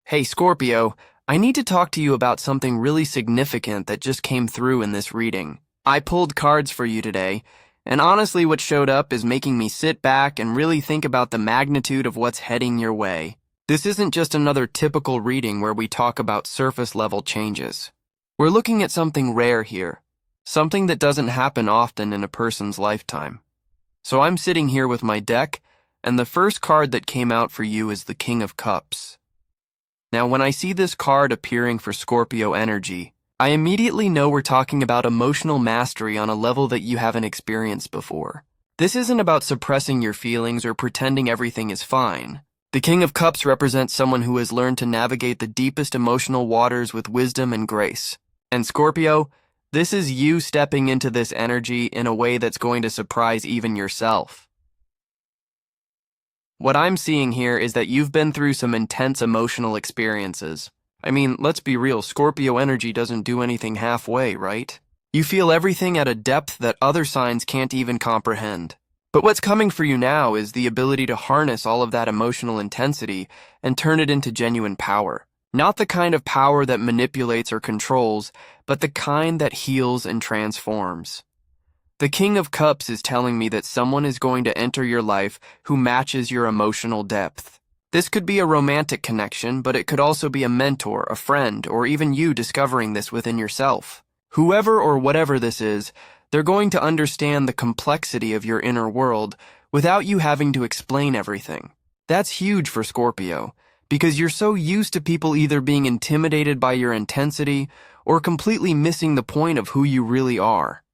Hey Scorpio, I need to talk to you about something really significant that just came through in this reading. I pulled cards for you today, and honestly what showed up is making me sit back and really think about the magnitude of what's heading your way. This isn't just another typical reading where we talk about surface level changes. We're looking at something rare here, something that doesn't happen often in a person's lifetime. So I'm sitting here with my deck, and the first card that came out for you is the King of Cups. Now, when I see this card appearing for Scorpio energy, I immediately know we're talking about emotional mastery on a level that you haven't experienced before. This isn't about suppressing your feelings or pretending everything is fine. The King of Cups represents someone who has learned to navigate the deepest emotional waters with wisdom and grace. And Scorpio, this is you stepping into this energy in a way that's going to surprise even yourself. What I'm seeing here is that you've been through some intense emotional experiences. I mean, let's be real, Scorpio energy doesn't do anything halfway, right? You feel everything at a depth that other signs can't even comprehend. But what's coming for you now is the ability to harness all of that emotional intensity and turn it into genuine power. Not the kind of power that manipulates or controls, but the kind that heals and transforms. The King of Cups is telling me that someone is going to enter your life who matches your emotional depth. This could be a romantic connection, but it could also be a mentor, a friend, or even you discovering this within yourself. Whoever or whatever this is, they're going to understand the complexity of your inner world without you having to explain everything. That's huge for Scorpio, because you're so used to people either being intimidated by your intensity or completely missing the point of who you really are.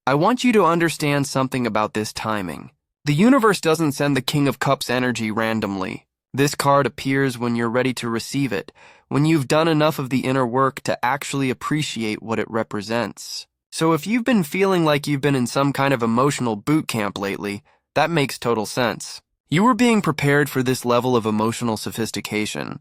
I want you to understand something about this timing. The universe doesn't send the King of Cups energy randomly. This card appears when you're ready to receive it, when you've done enough of the inner work to actually appreciate what it represents. So if you've been feeling like you've been in some kind of emotional boot camp lately, that makes total sense. You were being prepared for this level of emotional sophistication.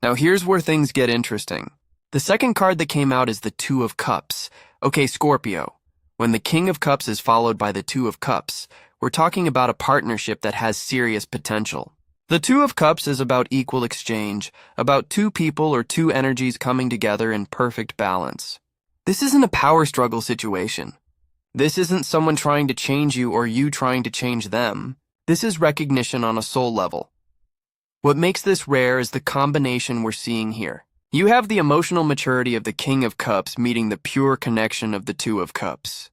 Now here's where things get interesting. The second card that came out is the Two of Cups. Okay, Scorpio. When the King of Cups is followed by the Two of Cups, we're talking about a partnership that has serious potential. The Two of Cups is about equal exchange, about two people or two energies coming together in perfect balance. This isn't a power struggle situation. This isn't someone trying to change you or you trying to change them. This is recognition on a soul level. What makes this rare is the combination we're seeing here. You have the emotional maturity of the King of Cups meeting the pure connection of the Two of Cups.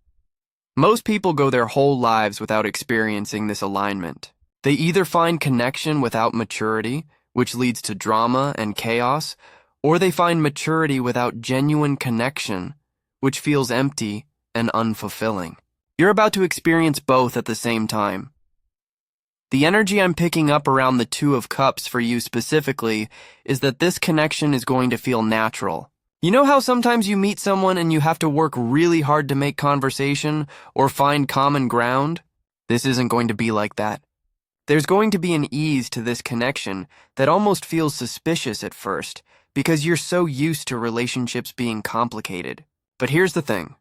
Most people go their whole lives without experiencing this alignment. They either find connection without maturity, which leads to drama and chaos, or they find maturity without genuine connection, which feels empty and unfulfilling. You're about to experience both at the same time. The energy I'm picking up around the Two of Cups for you specifically is that this connection is going to feel natural. You know how sometimes you meet someone and you have to work really hard to make conversation or find common ground? This isn't going to be like that. There's going to be an ease to this connection that almost feels suspicious at first because you're so used to relationships being complicated. But here's the thing.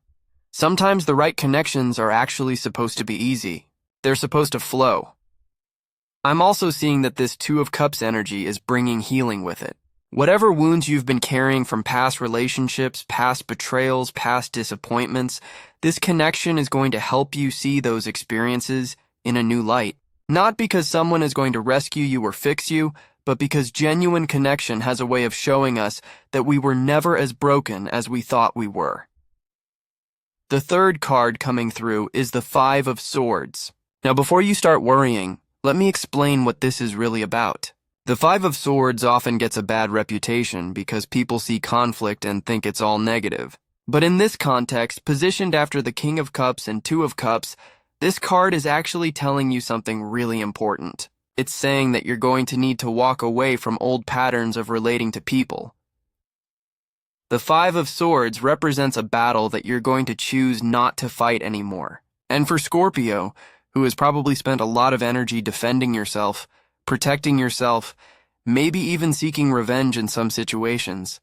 Sometimes the right connections are actually supposed to be easy. They're supposed to flow. I'm also seeing that this Two of Cups energy is bringing healing with it. Whatever wounds you've been carrying from past relationships, past betrayals, past disappointments, this connection is going to help you see those experiences in a new light. Not because someone is going to rescue you or fix you, but because genuine connection has a way of showing us that we were never as broken as we thought we were. The third card coming through is the Five of Swords. Now before you start worrying, let me explain what this is really about. The Five of Swords often gets a bad reputation because people see conflict and think it's all negative. But in this context, positioned after the King of Cups and Two of Cups, this card is actually telling you something really important. It's saying that you're going to need to walk away from old patterns of relating to people. The Five of Swords represents a battle that you're going to choose not to fight anymore. And for Scorpio, who has probably spent a lot of energy defending yourself, protecting yourself, maybe even seeking revenge in some situations,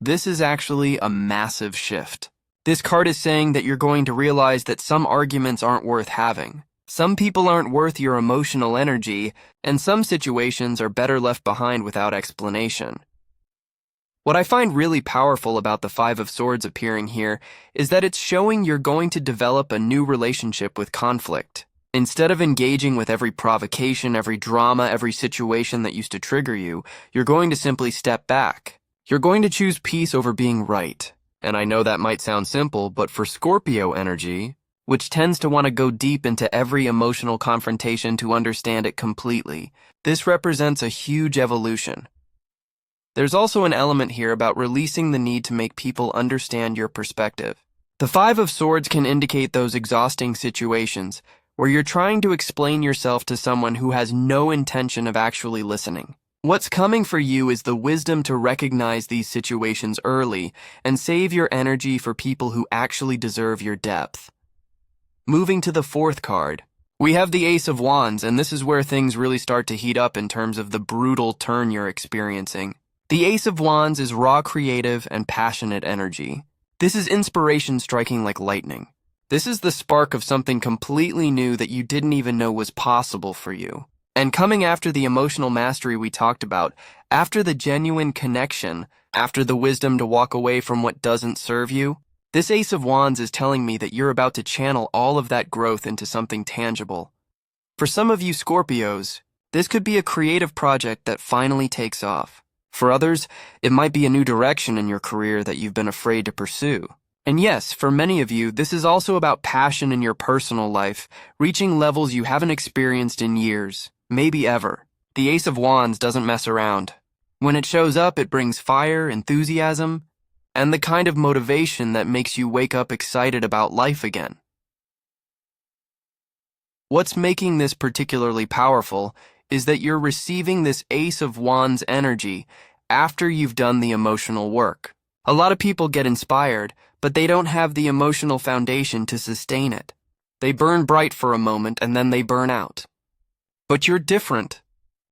this is actually a massive shift. This card is saying that you're going to realize that some arguments aren't worth having. Some people aren't worth your emotional energy, and some situations are better left behind without explanation. What I find really powerful about the Five of Swords appearing here is that it's showing you're going to develop a new relationship with conflict. Instead of engaging with every provocation, every drama, every situation that used to trigger you, you're going to simply step back. You're going to choose peace over being right. And I know that might sound simple, but for Scorpio energy, which tends to want to go deep into every emotional confrontation to understand it completely, this represents a huge evolution. There's also an element here about releasing the need to make people understand your perspective. The Five of Swords can indicate those exhausting situations where you're trying to explain yourself to someone who has no intention of actually listening. What's coming for you is the wisdom to recognize these situations early and save your energy for people who actually deserve your depth. Moving to the fourth card, we have the Ace of Wands, and this is where things really start to heat up in terms of the brutal turn you're experiencing. The Ace of Wands is raw, creative, and passionate energy. This is inspiration striking like lightning. This is the spark of something completely new that you didn't even know was possible for you. And coming after the emotional mastery we talked about, after the genuine connection, after the wisdom to walk away from what doesn't serve you, this Ace of Wands is telling me that you're about to channel all of that growth into something tangible. For some of you Scorpios, this could be a creative project that finally takes off. For others, it might be a new direction in your career that you've been afraid to pursue. And yes, for many of you, this is also about passion in your personal life, reaching levels you haven't experienced in years, maybe ever. The Ace of Wands doesn't mess around. When it shows up, it brings fire, enthusiasm, and the kind of motivation that makes you wake up excited about life again. What's making this particularly powerful is that you're receiving this Ace of Wands energy after you've done the emotional work. A lot of people get inspired, but they don't have the emotional foundation to sustain it. They burn bright for a moment and then they burn out. But you're different.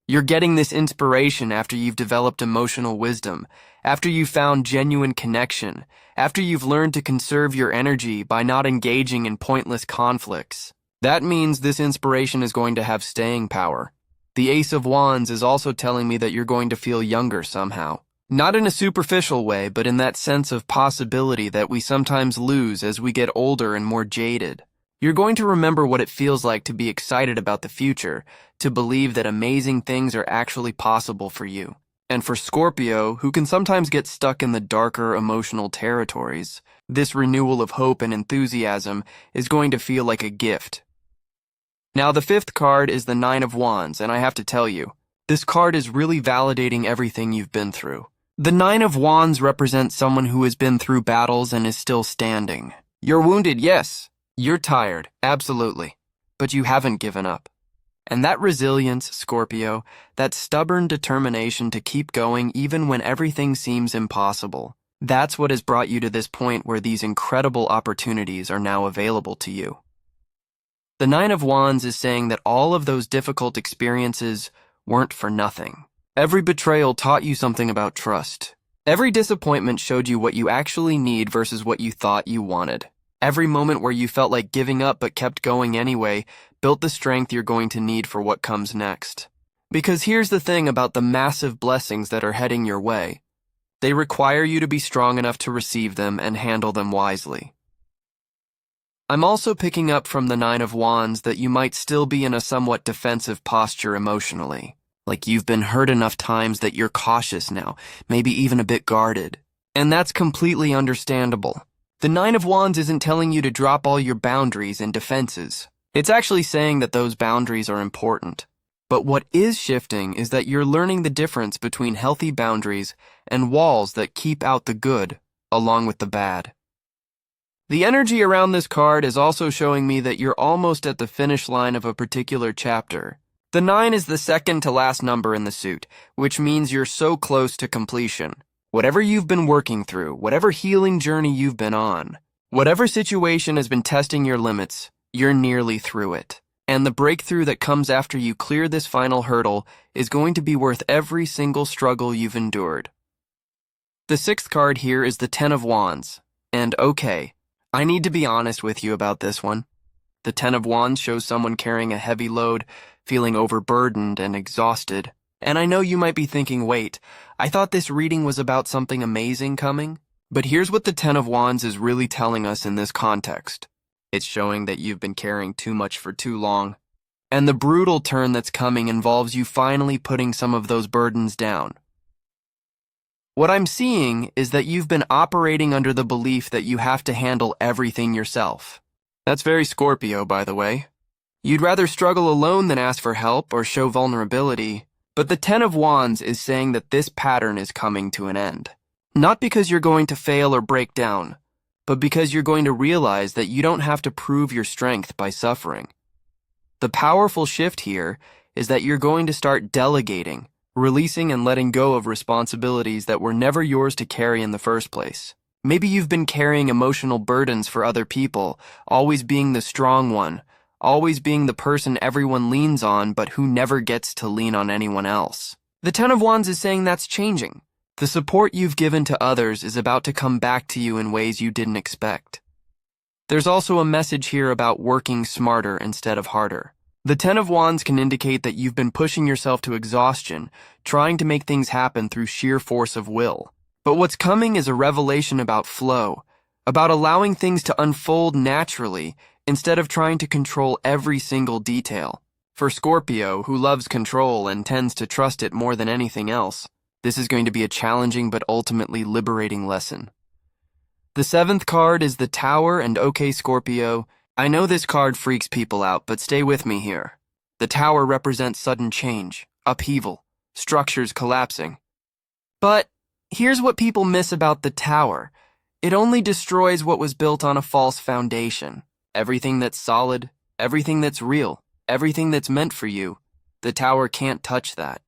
You're getting this inspiration after you've developed emotional wisdom, after you've found genuine connection, after you've learned to conserve your energy by not engaging in pointless conflicts. That means this inspiration is going to have staying power. The Ace of Wands is also telling me that you're going to feel younger somehow. Not in a superficial way, but in that sense of possibility that we sometimes lose as we get older and more jaded. You're going to remember what it feels like to be excited about the future, to believe that amazing things are actually possible for you. And for Scorpio, who can sometimes get stuck in the darker emotional territories, this renewal of hope and enthusiasm is going to feel like a gift. Now, the fifth card is the Nine of Wands, and I have to tell you, this card is really validating everything you've been through. The Nine of Wands represents someone who has been through battles and is still standing. You're wounded, yes. You're tired, absolutely. But you haven't given up. And that resilience, Scorpio, that stubborn determination to keep going even when everything seems impossible, that's what has brought you to this point where these incredible opportunities are now available to you. The Nine of Wands is saying that all of those difficult experiences weren't for nothing. Every betrayal taught you something about trust. Every disappointment showed you what you actually need versus what you thought you wanted. Every moment where you felt like giving up but kept going anyway built the strength you're going to need for what comes next. Because here's the thing about the massive blessings that are heading your way. They require you to be strong enough to receive them and handle them wisely. I'm also picking up from the Nine of Wands that you might still be in a somewhat defensive posture emotionally. Like you've been hurt enough times that you're cautious now, maybe even a bit guarded. And that's completely understandable. The Nine of Wands isn't telling you to drop all your boundaries and defenses. It's actually saying that those boundaries are important. But what is shifting is that you're learning the difference between healthy boundaries and walls that keep out the good, along with the bad. The energy around this card is also showing me that you're almost at the finish line of a particular chapter. The 9 is the second to last number in the suit, which means you're so close to completion. Whatever you've been working through, whatever healing journey you've been on, whatever situation has been testing your limits, you're nearly through it. And the breakthrough that comes after you clear this final hurdle is going to be worth every single struggle you've endured. The sixth card here is the 10 of Wands. And okay, I need to be honest with you about this one. The Ten of Wands shows someone carrying a heavy load, feeling overburdened and exhausted. And I know you might be thinking, wait, I thought this reading was about something amazing coming? But here's what the Ten of Wands is really telling us in this context. It's showing that you've been carrying too much for too long. And the brutal turn that's coming involves you finally putting some of those burdens down. What I'm seeing is that you've been operating under the belief that you have to handle everything yourself. That's very Scorpio, by the way. You'd rather struggle alone than ask for help or show vulnerability, but the Ten of Wands is saying that this pattern is coming to an end. Not because you're going to fail or break down, but because you're going to realize that you don't have to prove your strength by suffering. The powerful shift here is that you're going to start delegating, releasing and letting go of responsibilities that were never yours to carry in the first place. Maybe you've been carrying emotional burdens for other people, always being the strong one, always being the person everyone leans on but who never gets to lean on anyone else. The Ten of Wands is saying that's changing. The support you've given to others is about to come back to you in ways you didn't expect. There's also a message here about working smarter instead of harder. The Ten of Wands can indicate that you've been pushing yourself to exhaustion, trying to make things happen through sheer force of will. But what's coming is a revelation about flow, about allowing things to unfold naturally instead of trying to control every single detail. For Scorpio, who loves control and tends to trust it more than anything else, this is going to be a challenging but ultimately liberating lesson. The seventh card is the Tower, and okay, Scorpio, I know this card freaks people out, but stay with me here. The Tower represents sudden change, upheaval, structures collapsing. But here's what people miss about the Tower. It only destroys what was built on a false foundation. Everything that's solid, everything that's real, everything that's meant for you, the Tower can't touch that.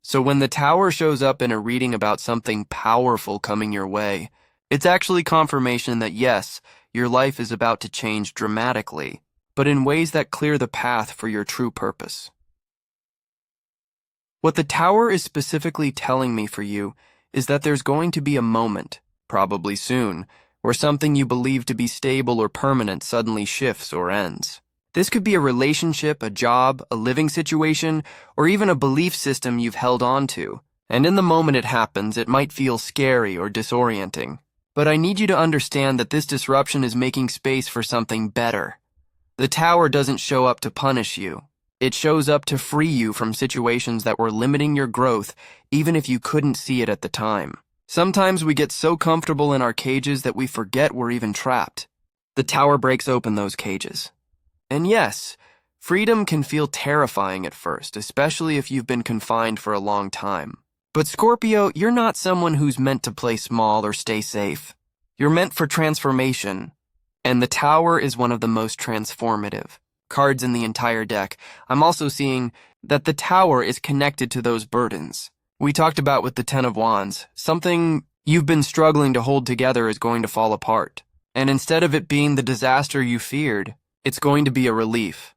So when the Tower shows up in a reading about something powerful coming your way, it's actually confirmation that yes, your life is about to change dramatically, but in ways that clear the path for your true purpose. What the Tower is specifically telling me for you is that there's going to be a moment, probably soon, where something you believe to be stable or permanent suddenly shifts or ends. This could be a relationship, a job, a living situation, or even a belief system you've held on to. And in the moment it happens, it might feel scary or disorienting. But I need you to understand that this disruption is making space for something better. The Tower doesn't show up to punish you. It shows up to free you from situations that were limiting your growth, even if you couldn't see it at the time. Sometimes we get so comfortable in our cages that we forget we're even trapped. The Tower breaks open those cages. And yes, freedom can feel terrifying at first, especially if you've been confined for a long time. But Scorpio, you're not someone who's meant to play small or stay safe. You're meant for transformation. And the Tower is one of the most transformative cards in the entire deck. I'm also seeing that the Tower is connected to those burdens. We talked about with the Ten of Wands, something you've been struggling to hold together is going to fall apart. And instead of it being the disaster you feared, it's going to be a relief.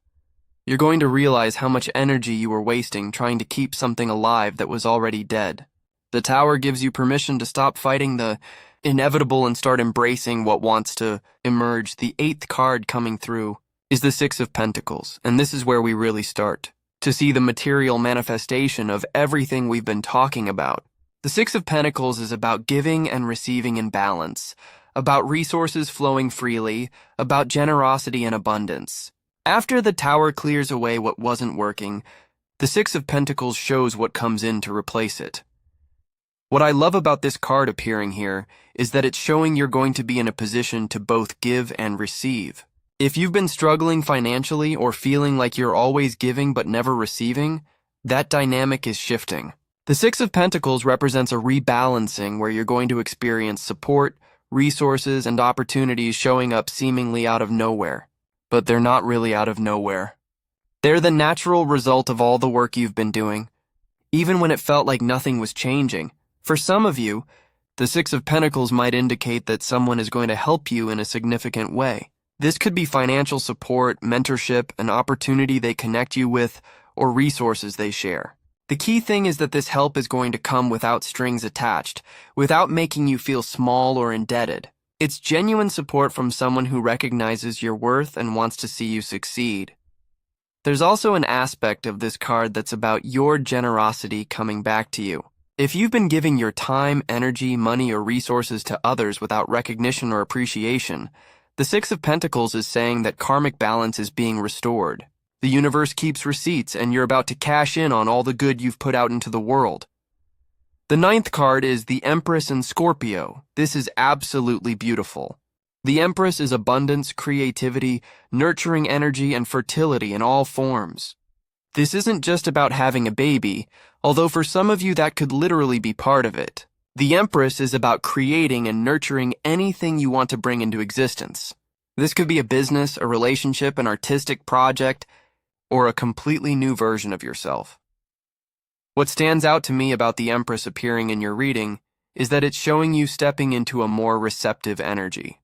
You're going to realize how much energy you were wasting trying to keep something alive that was already dead. The Tower gives you permission to stop fighting the inevitable and start embracing what wants to emerge. The eighth card coming through is the Six of Pentacles, and this is where we really start to see the material manifestation of everything we've been talking about. The Six of Pentacles is about giving and receiving in balance, about resources flowing freely, about generosity and abundance. After the Tower clears away what wasn't working, the Six of Pentacles shows what comes in to replace it. What I love about this card appearing here is that it's showing you're going to be in a position to both give and receive. If you've been struggling financially or feeling like you're always giving but never receiving, that dynamic is shifting. The Six of Pentacles represents a rebalancing where you're going to experience support, resources, and opportunities showing up seemingly out of nowhere. But they're not really out of nowhere. They're the natural result of all the work you've been doing, even when it felt like nothing was changing. For some of you, the Six of Pentacles might indicate that someone is going to help you in a significant way. This could be financial support, mentorship, an opportunity they connect you with, or resources they share. The key thing is that this help is going to come without strings attached, without making you feel small or indebted. It's genuine support from someone who recognizes your worth and wants to see you succeed. There's also an aspect of this card that's about your generosity coming back to you. If you've been giving your time, energy, money, or resources to others without recognition or appreciation, the Six of Pentacles is saying that karmic balance is being restored. The universe keeps receipts, and you're about to cash in on all the good you've put out into the world. The ninth card is the Empress in Scorpio. This is absolutely beautiful. The Empress is abundance, creativity, nurturing energy, and fertility in all forms. This isn't just about having a baby, although for some of you that could literally be part of it. The Empress is about creating and nurturing anything you want to bring into existence. This could be a business, a relationship, an artistic project, or a completely new version of yourself. What stands out to me about the Empress appearing in your reading is that it's showing you stepping into a more receptive energy.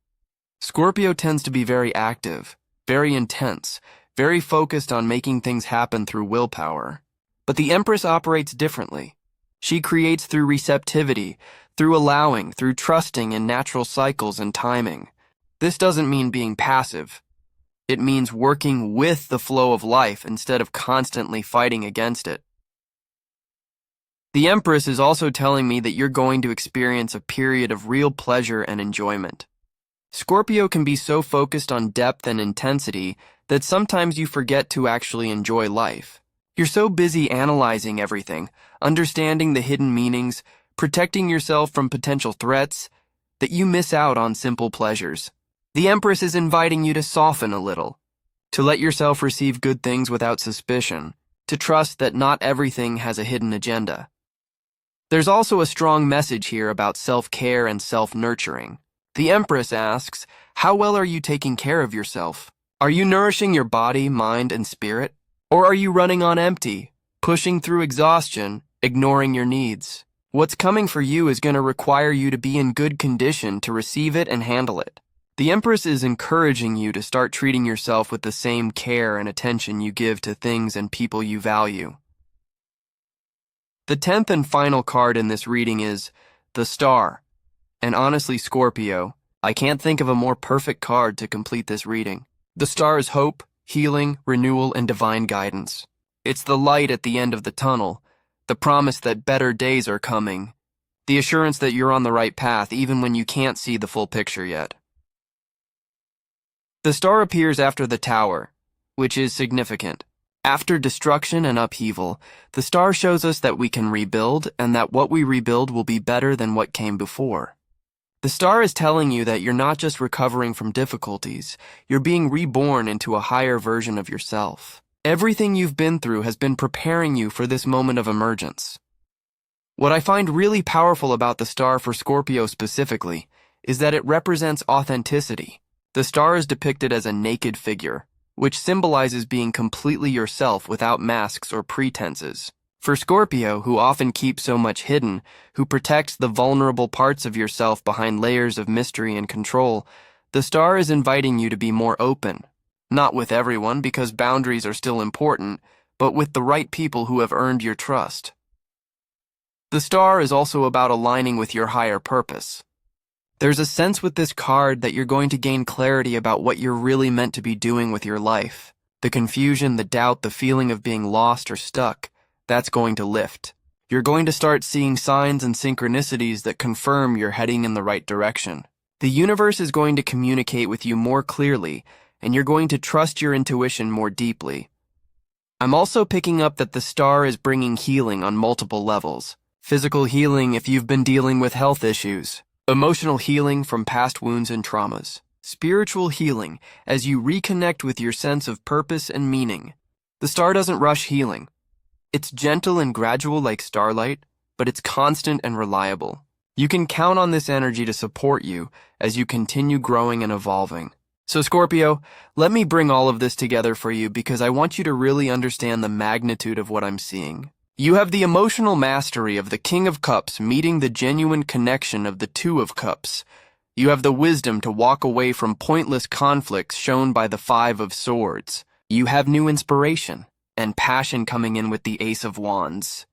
Scorpio tends to be very active, very intense, very focused on making things happen through willpower. But the Empress operates differently. She creates through receptivity, through allowing, through trusting in natural cycles and timing. This doesn't mean being passive. It means working with the flow of life instead of constantly fighting against it. The Empress is also telling me that you're going to experience a period of real pleasure and enjoyment. Scorpio can be so focused on depth and intensity that sometimes you forget to actually enjoy life. You're so busy analyzing everything, understanding the hidden meanings, protecting yourself from potential threats, that you miss out on simple pleasures. The Empress is inviting you to soften a little, to let yourself receive good things without suspicion, to trust that not everything has a hidden agenda. There's also a strong message here about self-care and self-nurturing. The Empress asks, how well are you taking care of yourself? Are you nourishing your body, mind, and spirit? Or are you running on empty, pushing through exhaustion, ignoring your needs? What's coming for you is going to require you to be in good condition to receive it and handle it. The Empress is encouraging you to start treating yourself with the same care and attention you give to things and people you value. The 10th and final card in this reading is the Star. And honestly, Scorpio, I can't think of a more perfect card to complete this reading. The Star is hope, healing, renewal, and divine guidance. It's the light at the end of the tunnel, the promise that better days are coming, the assurance that you're on the right path even when you can't see the full picture yet. The Star appears after the Tower, which is significant. After destruction and upheaval, the Star shows us that we can rebuild and that what we rebuild will be better than what came before. The Star is telling you that you're not just recovering from difficulties, you're being reborn into a higher version of yourself. Everything you've been through has been preparing you for this moment of emergence. What I find really powerful about the Star for Scorpio specifically is that it represents authenticity. The Star is depicted as a naked figure, which symbolizes being completely yourself without masks or pretenses. For Scorpio, who often keeps so much hidden, who protects the vulnerable parts of yourself behind layers of mystery and control, the Star is inviting you to be more open. Not with everyone, because boundaries are still important, but with the right people who have earned your trust. The Star is also about aligning with your higher purpose. There's a sense with this card that you're going to gain clarity about what you're really meant to be doing with your life. The confusion, the doubt, the feeling of being lost or stuck, that's going to lift. You're going to start seeing signs and synchronicities that confirm you're heading in the right direction. The universe is going to communicate with you more clearly, and you're going to trust your intuition more deeply. I'm also picking up that the Star is bringing healing on multiple levels. Physical healing if you've been dealing with health issues. Emotional healing from past wounds and traumas. Spiritual healing as you reconnect with your sense of purpose and meaning. The Star doesn't rush healing. It's gentle and gradual like starlight, but it's constant and reliable. You can count on this energy to support you as you continue growing and evolving. So Scorpio, let me bring all of this together for you because I want you to really understand the magnitude of what I'm seeing. You have the emotional mastery of the King of Cups meeting the genuine connection of the Two of Cups. You have the wisdom to walk away from pointless conflicts shown by the Five of Swords. You have new inspiration and passion coming in with the Ace of Wands.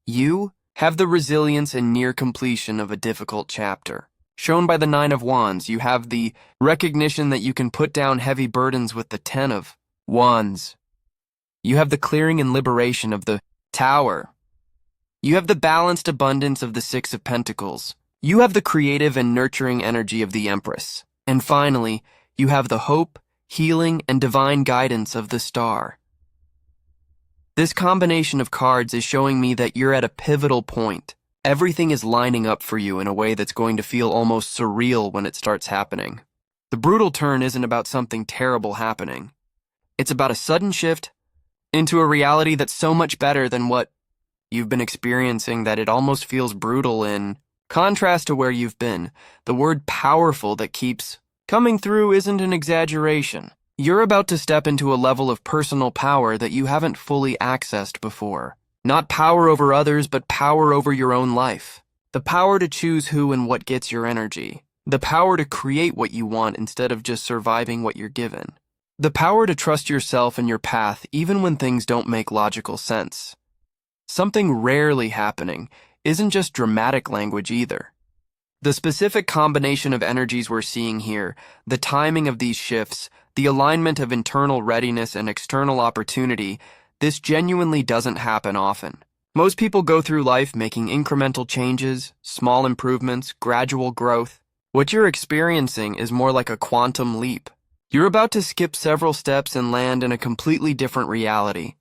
You have the resilience and near completion of a difficult chapter. shown by the Nine of Wands. You have the recognition that you can put down heavy burdens with the Ten of Wands. You have the clearing and liberation of the Tower. You have the balanced abundance of the Six of Pentacles. You have the creative and nurturing energy of the Empress. And finally, you have the hope, healing, and divine guidance of the Star. This combination of cards is showing me that you're at a pivotal point. Everything is lining up for you in a way that's going to feel almost surreal when it starts happening. The brutal turn isn't about something terrible happening. It's about a sudden shift into a reality that's so much better than what you've been experiencing that it almost feels brutal. In contrast to where you've been, the word powerful that keeps coming through isn't an exaggeration. You're about to step into a level of personal power that you haven't fully accessed before. Not power over others, but power over your own life. The power to choose who and what gets your energy. The power to create what you want instead of just surviving what you're given. The power to trust yourself and your path even when things don't make logical sense. Something rarely happening isn't just dramatic language either. The specific combination of energies we're seeing here, the timing of these shifts, the alignment of internal readiness and external opportunity, this genuinely doesn't happen often. Most people go through life making incremental changes, small improvements, gradual growth. What you're experiencing is more like a quantum leap. You're about to skip several steps and land in a completely different reality.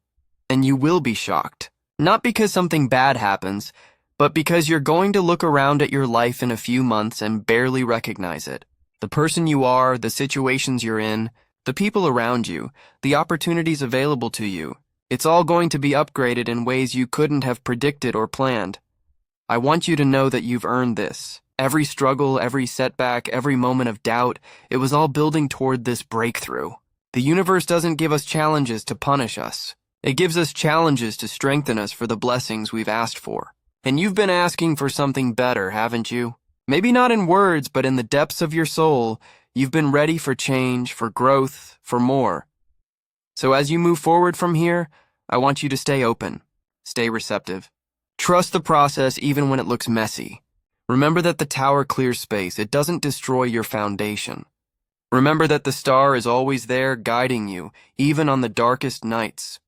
And you will be shocked. Not because something bad happens, but because you're going to look around at your life in a few months and barely recognize it. The person you are, the situations you're in, the people around you, the opportunities available to you, it's all going to be upgraded in ways you couldn't have predicted or planned. I want you to know that you've earned this. Every struggle, every setback, every moment of doubt, it was all building toward this breakthrough. The universe doesn't give us challenges to punish us. It gives us challenges to strengthen us for the blessings we've asked for. And you've been asking for something better, haven't you? Maybe not in words, but in the depths of your soul, you've been ready for change, for growth, for more. So as you move forward from here, I want you to stay open, stay receptive. Trust the process even when it looks messy. Remember that the Tower clears space. It doesn't destroy your foundation. Remember that the Star is always there guiding you, even on the darkest nights.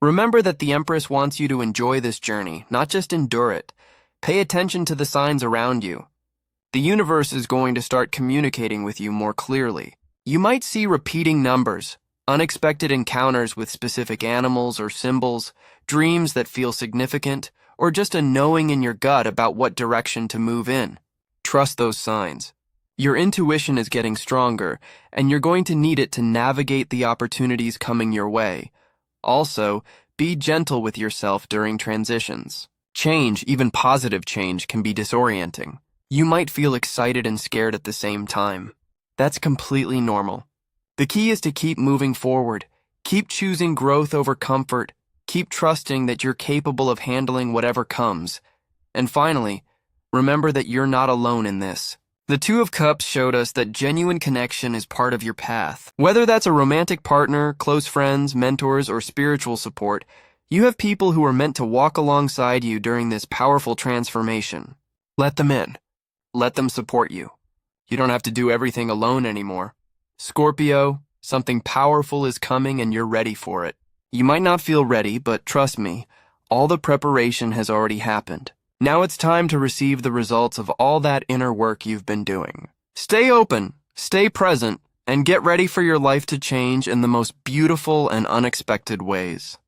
Remember that the Empress wants you to enjoy this journey, not just endure it. Pay attention to the signs around you. The universe is going to start communicating with you more clearly. You might see repeating numbers, unexpected encounters with specific animals or symbols, dreams that feel significant, or just a knowing in your gut about what direction to move in. Trust those signs. Your intuition is getting stronger, and you're going to need it to navigate the opportunities coming your way. Also, be gentle with yourself during transitions. Change, even positive change, can be disorienting. You might feel excited and scared at the same time. That's completely normal. The key is to keep moving forward. Keep choosing growth over comfort. Keep trusting that you're capable of handling whatever comes. And finally, remember that you're not alone in this. The Two of Cups showed us that genuine connection is part of your path. Whether that's a romantic partner, close friends, mentors, or spiritual support, you have people who are meant to walk alongside you during this powerful transformation. Let them in. Let them support you. You don't have to do everything alone anymore. Scorpio, something powerful is coming and you're ready for it. You might not feel ready, but trust me, all the preparation has already happened. Now it's time to receive the results of all that inner work you've been doing. Stay open, stay present, and get ready for your life to change in the most beautiful and unexpected ways.